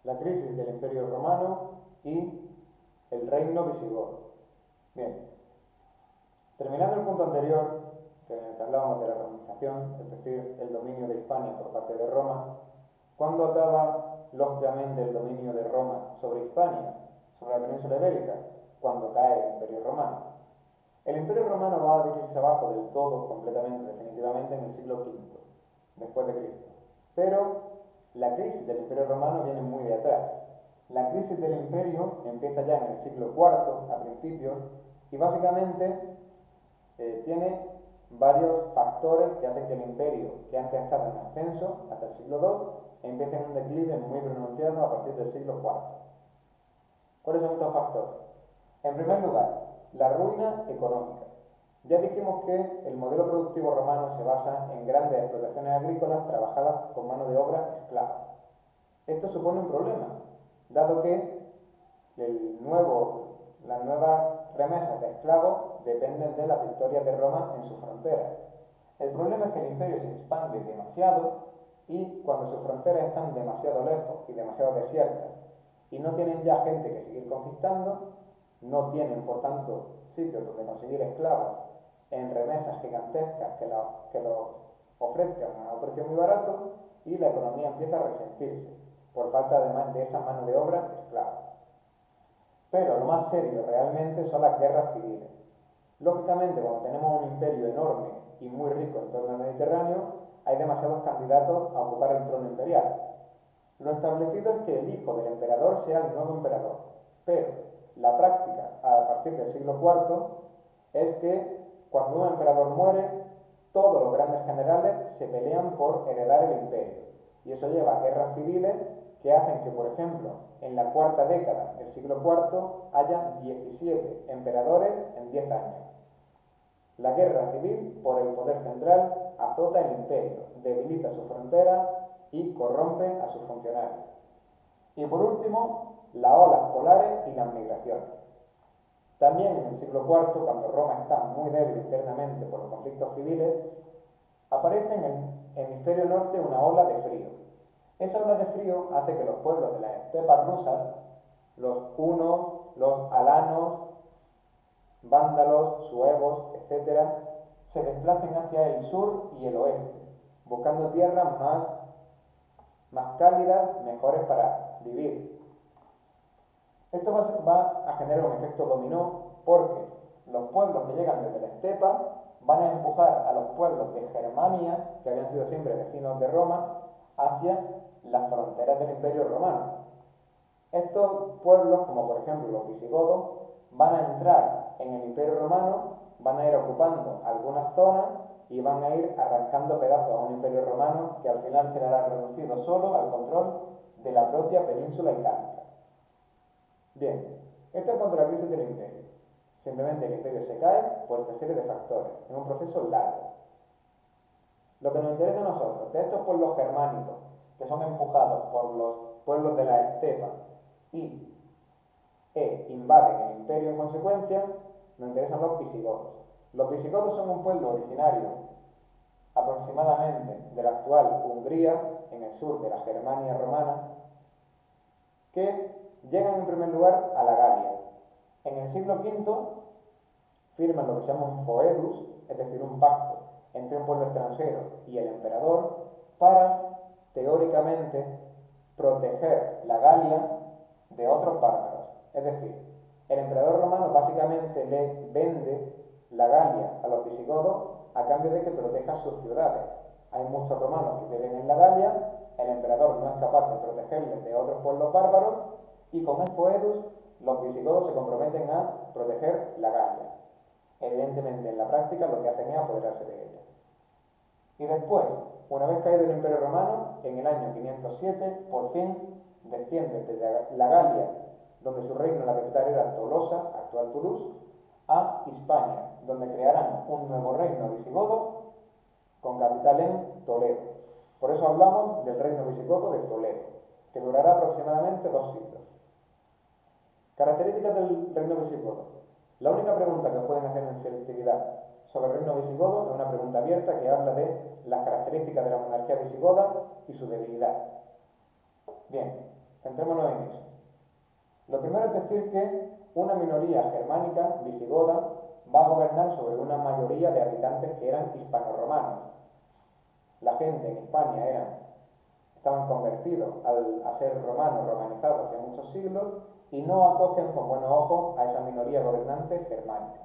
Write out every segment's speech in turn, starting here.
la crisis del Imperio Romano y el reino visigodo. Bien, terminando el punto anterior, en el que hablábamos de la romanización, es decir, el dominio de Hispania por parte de Roma, ¿cuándo acaba lógicamente el dominio de Roma sobre Hispania, sobre la península ibérica? Cuando cae el Imperio Romano. El Imperio Romano va a venirse abajo del todo, completamente, definitivamente, en el siglo V, después de Cristo. Pero la crisis del Imperio Romano viene muy de atrás. La crisis del Imperio empieza ya en el siglo IV, a principios, y básicamente tiene varios factores que hacen que el imperio, que antes ha estado en ascenso hasta el siglo II, empiece en un declive muy pronunciado a partir del siglo IV. ¿Cuáles son estos factores? En primer lugar, la ruina económica. Ya dijimos que el modelo productivo romano se basa en grandes explotaciones agrícolas trabajadas con mano de obra esclava. Esto supone un problema, dado que las nuevas remesas de esclavos dependen de las victorias de Roma en sus fronteras. El problema es que el imperio se expande demasiado y cuando sus fronteras están demasiado lejos y demasiado desiertas y no tienen ya gente que seguir conquistando, no tienen por tanto sitios donde conseguir esclavos en remesas gigantescas que los ofrezcan a un precio muy barato, y la economía empieza a resentirse por falta además de esa mano de obra esclava. Pero lo más serio realmente son las guerras civiles. Lógicamente, cuando tenemos un imperio enorme y muy rico en torno al Mediterráneo, hay demasiados candidatos a ocupar el trono imperial. Lo establecido es que el hijo del emperador sea el nuevo emperador, pero la práctica a partir del siglo IV es que cuando un emperador muere, todos los grandes generales se pelean por heredar el imperio, y eso lleva a guerras civiles que hacen que, por ejemplo, en la cuarta década del siglo IV haya 17 emperadores en 10 años. La guerra civil por el poder central azota el imperio, debilita su frontera y corrompe a sus funcionarios. Y por último, las olas polares y las migraciones. También en el siglo IV, cuando Roma está muy débil internamente por los conflictos civiles, aparece en el hemisferio norte una ola de frío. Esa ola de frío hace que los pueblos de las estepas rusas, los hunos, los alanos, vándalos, suevos, etc., se desplacen hacia el sur y el oeste, buscando tierras más cálidas, mejores para vivir. Esto va a generar un efecto dominó, porque los pueblos que llegan desde la estepa van a empujar a los pueblos de Germania, que habían sido siempre vecinos de Roma, hacia las fronteras del Imperio Romano. Estos pueblos, como por ejemplo los visigodos, van a entrar en el Imperio Romano, van a ir ocupando algunas zonas y van a ir arrancando pedazos a un Imperio Romano que al final quedará reducido solo al control de la propia península itálica. Bien, esto en cuanto a la crisis del imperio. Simplemente el imperio se cae por esta serie de factores, en un proceso largo. Lo que nos interesa a nosotros, de estos pueblos germánicos, que son empujados por los pueblos de la estepa e invaden el imperio en consecuencia, nos interesan los visigodos. Los visigodos son un pueblo originario aproximadamente de la actual Hungría, en el sur de la Germania romana, que llegan en primer lugar a la Galia. En el siglo V firman lo que se llama un foedus, es decir, un pacto entre un pueblo extranjero y el emperador para, teóricamente, proteger la Galia de otros bárbaros. Es decir, el emperador romano básicamente le vende la Galia a los visigodos a cambio de que proteja sus ciudades. Hay muchos romanos que viven en la Galia, el emperador no es capaz de protegerles de otros pueblos bárbaros, y con el foedus los visigodos se comprometen a proteger la Galia. Evidentemente, en la práctica lo que hacen es apoderarse de ella. Y después, una vez caído el Imperio Romano, en el año 507, por fin desciende desde la Galia, donde su reino, la capital era Tolosa, actual Toulouse, a Hispania, donde crearán un nuevo reino visigodo con capital en Toledo. Por eso hablamos del reino visigodo de Toledo, que durará aproximadamente 2 siglos. Características del reino visigodo. La única pregunta que pueden hacer en selectividad sobre el reino visigodo es una pregunta abierta que habla de las características de la monarquía visigoda y su debilidad. Bien, Centrémonos en eso. Lo primero es decir que una minoría germánica visigoda va a gobernar sobre una mayoría de habitantes que eran hispanoromanos. La gente en Hispania estaban convertidos a ser romanos, romanizados hace muchos siglos, y no acogen con buenos ojos a esa minoría gobernante germánica.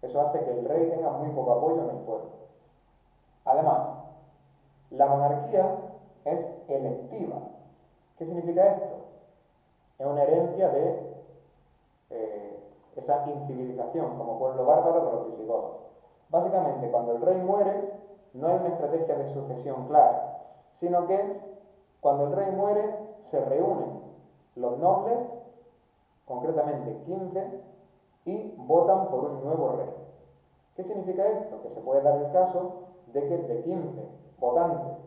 Eso hace que el rey tenga muy poco apoyo en el pueblo. Además, la monarquía es electiva. ¿Qué significa esto? Es una herencia de esa incivilización como pueblo bárbaro de los visigodos. Básicamente, cuando el rey muere, no hay una estrategia de sucesión clara, sino que cuando el rey muere, se reúnen los nobles, concretamente 15, y votan por un nuevo rey. ¿Qué significa esto? Que se puede dar el caso de que de 15 votantes,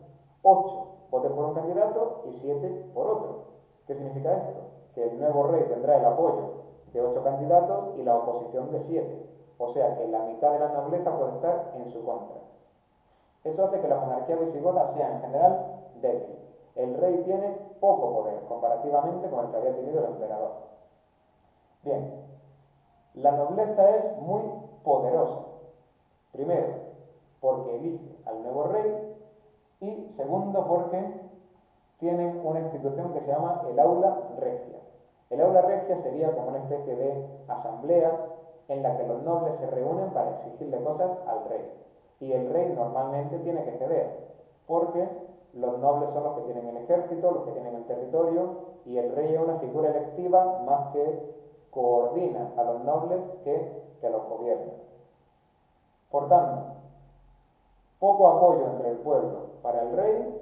8 voten por un candidato y 7 por otro. ¿Qué significa esto? Que el nuevo rey tendrá el apoyo de 8 candidatos y la oposición de 7. O sea que la mitad de la nobleza puede estar en su contra. Eso hace que la monarquía visigoda sea en general débil. El rey tiene poco poder comparativamente con el que había tenido el emperador. Bien, la nobleza es muy poderosa. Primero, porque elige al nuevo rey, y segundo, porque tienen una institución que se llama el aula regia. El aula regia sería como una especie de asamblea en la que los nobles se reúnen para exigirle cosas al rey. Y el rey normalmente tiene que ceder, porque los nobles son los que tienen el ejército, los que tienen el territorio, y el rey es una figura electiva más que coordina a los nobles que los gobierna. Por tanto, poco apoyo entre el pueblo para el rey,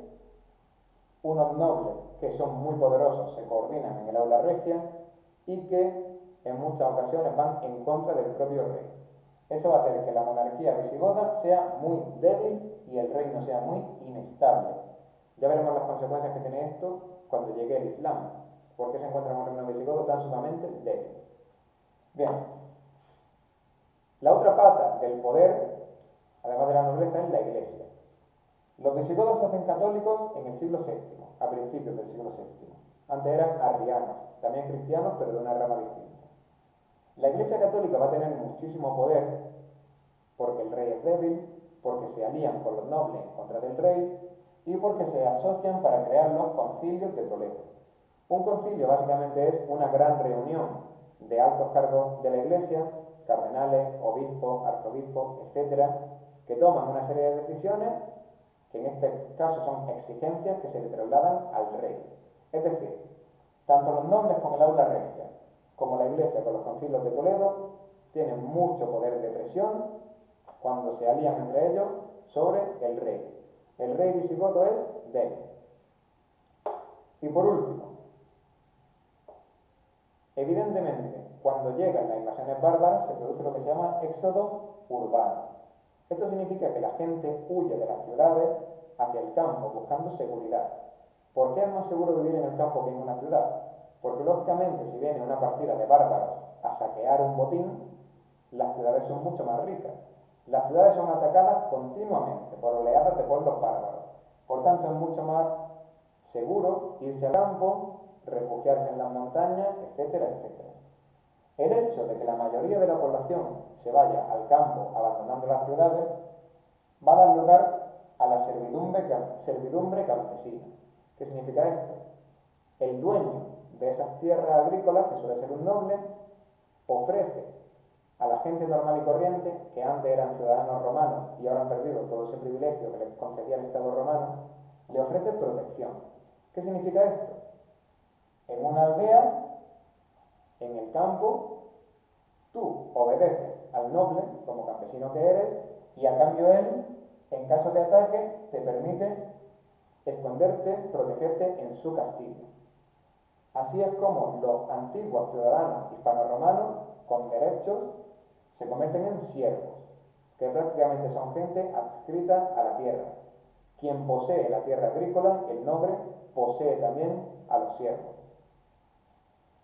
unos nobles que son muy poderosos se coordinan en el aula regia y que en muchas ocasiones van en contra del propio rey. Eso va a hacer que la monarquía visigoda sea muy débil y el reino sea muy inestable. Ya veremos las consecuencias que tiene esto cuando llegue el Islam. ¿Por qué se encuentra un reino visigodo tan sumamente débil? Bien, la otra pata del poder, además de la nobleza, es la iglesia. Los visigodos se hacen católicos en el siglo VII, a principios del siglo VII. Antes eran arrianos, también cristianos, pero de una rama distinta. La Iglesia Católica va a tener muchísimo poder porque el rey es débil, porque se alían con los nobles en contra del rey y porque se asocian para crear los concilios de Toledo. Un concilio básicamente es una gran reunión de altos cargos de la Iglesia, cardenales, obispos, arzobispos, etcétera, que toman una serie de decisiones que en este caso son exigencias que se le trasladan al rey. Es decir, tanto los nobles con el aula regia como la Iglesia con los concilios de Toledo tienen mucho poder de presión cuando se alían entre ellos sobre el rey. El rey visigodo es débil. Y por último, evidentemente, cuando llegan las invasiones bárbaras se produce lo que se llama éxodo urbano. Esto significa que la gente huye de las ciudades hacia el campo buscando seguridad. ¿Por qué es más seguro vivir en el campo que en una ciudad? Porque lógicamente si viene una partida de bárbaros a saquear un botín, las ciudades son mucho más ricas. Las ciudades son atacadas continuamente por oleadas de pueblos bárbaros. Por tanto es mucho más seguro irse al campo, refugiarse en las montañas, etcétera, etcétera. El hecho de que la mayoría de la población se vaya al campo abandonando las ciudades va a dar lugar a la servidumbre campesina. ¿Qué significa esto? El dueño de esas tierras agrícolas, que suele ser un noble, ofrece a la gente normal y corriente, que antes eran ciudadanos romanos y ahora han perdido todo ese privilegio que les concedía el Estado romano, le ofrece protección. ¿Qué significa esto? En una aldea, en el campo, tú obedeces al noble, como campesino que eres, y a cambio él, en caso de ataque, te permite esconderte, protegerte en su castillo. Así es como los antiguos ciudadanos hispano-romanos, con derechos, se convierten en siervos, que prácticamente son gente adscrita a la tierra. Quien posee la tierra agrícola, el noble, posee también a los siervos.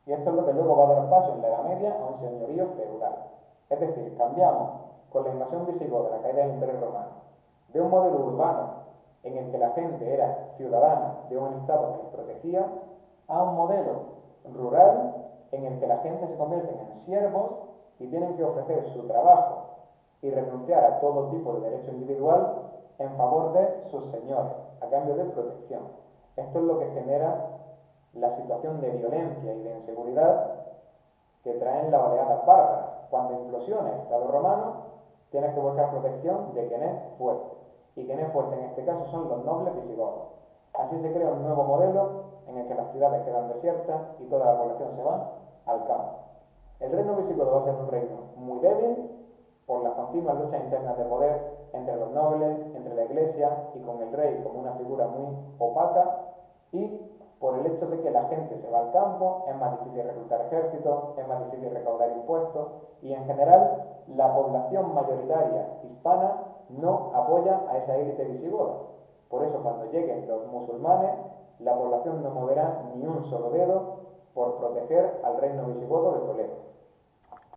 Y esto es lo que luego va a dar paso en la Edad Media a un señorío feudal. Es decir, cambiamos con la invasión visigoda, la caída del Imperio Romano, de un modelo urbano en el que la gente era ciudadana de un Estado que les protegía, a un modelo rural en el que la gente se convierte en siervos y tienen que ofrecer su trabajo y renunciar a todo tipo de derecho individual en favor de sus señores, a cambio de protección. Esto es lo que genera la situación de violencia y de inseguridad que traen las oleadas bárbaras. Cuando implosiona el Estado romano, tienes que buscar protección de quien es fuerte. Y quien es fuerte en este caso son los nobles visigodos. Así se crea un nuevo modelo en el que las ciudades quedan desiertas y toda la población se va al campo. El reino visigodo va a ser un reino muy débil por las continuas luchas internas de poder entre los nobles, entre la iglesia y con el rey como una figura muy opaca, y por el hecho de que la gente se va al campo, es más difícil reclutar ejércitos, es más difícil recaudar impuestos y en general la población mayoritaria hispana no apoya a esa élite visigoda. Por eso cuando lleguen los musulmanes, la población no moverá ni un solo dedo por proteger al reino visigodo de Toledo.